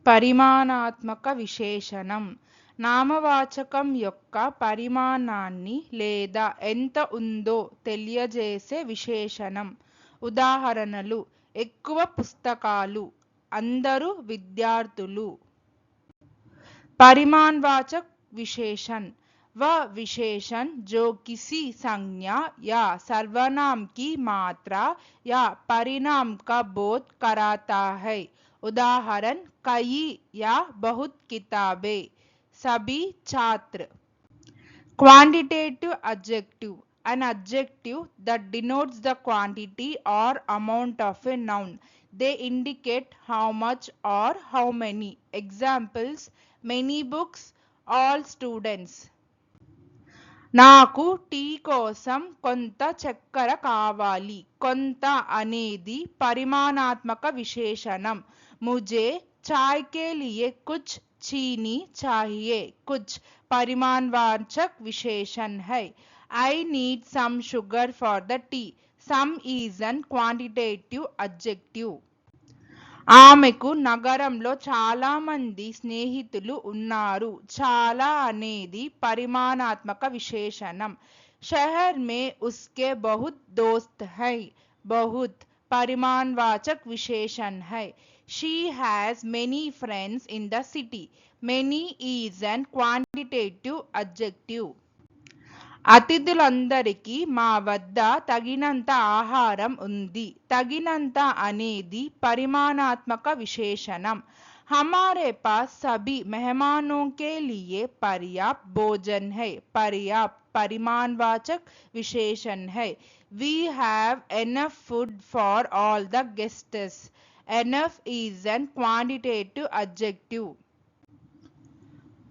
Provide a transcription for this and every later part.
పరిమాణాత్మక విశేషణం నామవాచకం యొక్క పరిమాణాన్ని లేదా ఎంత ఉందో తెలియజేసే విశేషణం. ఉదాహరణలు: ఎక్కువ పుస్తకాలు, అందరూ విద్యార్థులు. परिमाणवाचक विशेषण वह विशेषण जो किसी संज्ञा या सर्वनाम की मात्रा या परिणाम का बोध कराता है. उदाहरण: कई या बहुत किताबें, सभी छात्र. Quantitative adjective an adjective that denotes the quantity or amount of a noun. They indicate how much or how many. Examples: many books, all students. నాకు టీ కోసం కొంత చక్కెర కావాలి. కొంత అనేది పరిమాణాత్మక విశేషణం. मुझे चाय के लिए कुछ चीनी चाहिए. कुछ परिमाणवाचक विशेषण है. I need some sugar for the tea. Some is an quantitative adjective. ఆమెకు నగరంలో చాలా మంది స్నేహితులు ఉన్నారు. చాలా అనేది పరిమాణాత్మక విశేషణం. शहर में उसके बहुत दोस्त है. बहुत परिमाणवाचक विशेषण है. She has many friends in the city. Many is an quantitative adjective. అతిథులందరికీ మా వద్ద తగినంత ఆహారం ఉంది. తగినంత అనేది పరిమాణాత్మక విశేషణం. हमारे पास सभी मेहमानों के लिए पर्याप्त भोजन है. पर्याप्त परिमाणवाचक विशेषण है. We have enough food for all the guests. Enough is an quantitative adjective.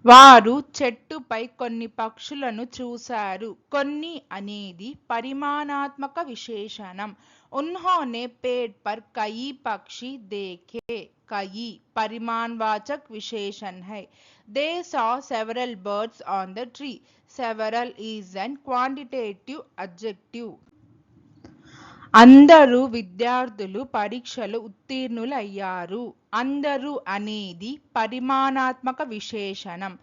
వారు చెట్టుపై కొన్ని పక్షులను చూశారు. కొన్ని అనేది పరిమాణాత్మక విశేషణం. उन्होंने पेड़ पर कई पक्षी देखे. कई परिमाणवाचक विशेषण है. They saw several birds on the tree. Several is an quantitative adjective. అందరూ విద్యార్థులు పరీక్షలు ఉత్తీర్ణులయ్యారు. అందరూ అనేది పరిమాణాత్మక విశేషణం.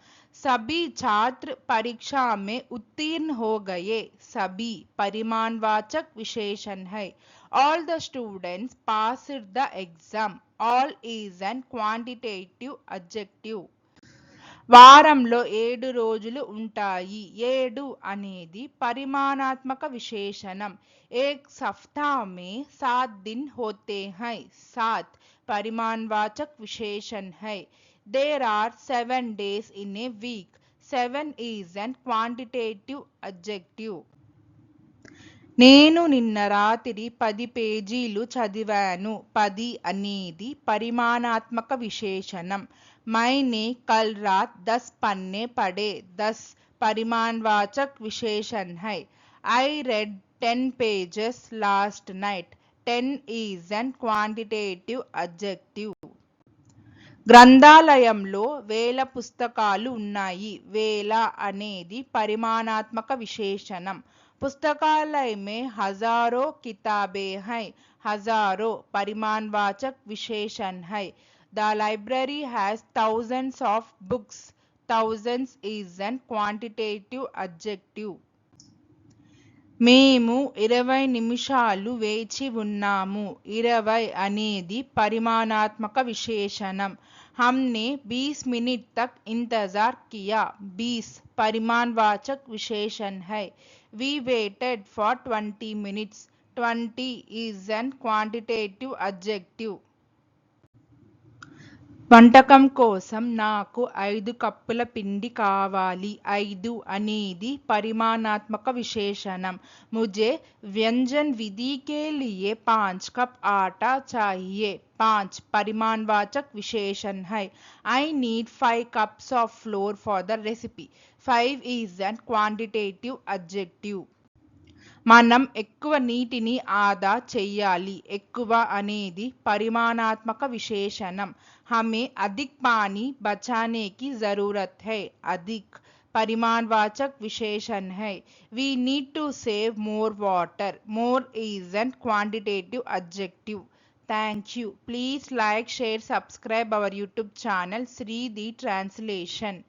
सभी छात्र परीक्षा में उत्तीर्ण हो गए. सभी परिमाणवाचक विशेषण है. All the students passed the exam. All is an quantitative adjective. వారంలో 7 రోజులు ఉంటాయి. 7 అనేది పరిమాణాత్మక విశేషణం. एक सप्ताह में 7 दिन होते हैं. 7 परिमाणवाचक विशेषण है. There are 7 days in a week. 7 is an quantitative adjective. నేను నిన్న రాత్రి 10 పేజీలు చదివాను. 10 అనేది పరిమాణాత్మక విశేషణం. मैंने कल रात 10 पन्ने पढ़े. 10 परिमाणवाचक विशेषण है. I read 10 pages last night. 10 is an quantitative adjective. గ్రంథాలయంలో వేల పుస్తకాలు ఉన్నాయి. వేల అనేది పరిమాణాత్మక విశేషణం. पुस्तकालय में हजारों किताबें हैं. हजारों परिमाणवाचक विशेषण है. The library has thousands of books. Thousands is an quantitative adjective. మేము 20 నిమిషాలు వేచి ఉన్నాము. 20 అనేది పరిమాణాత్మక విశేషణం. हमने 20 मिनट तक इंतजार किया. 20 परिमाणवाचक विशेषण है. We waited for 20 minutes. 20 is an quantitative adjective. వంటకం కోసం నాకు 5 కప్పుల పిండి కావాలి. 5 అనేది పరిమాణాత్మక విశేషణం. मुझे व्यंजन विधि के लिए 5 कप आटा चाहिए. 5 परिमाणवाचक विशेषण है. I need 5 cups of flour for the recipe. 5 is an quantitative adjective. మనం ఎక్కువ నీటిని ఆదా చెయ్యాలి. ఎక్కువ అనేది పరిమాణాత్మక విశేషణం. हमें अधिक पानी बचाने की जरूरत है. अधिक परिमाणवाचक विशेषण है. We need to save more water. More is an quantitative adjective. Thank you. Please like, share, subscribe our YouTube channel Sri the Translation.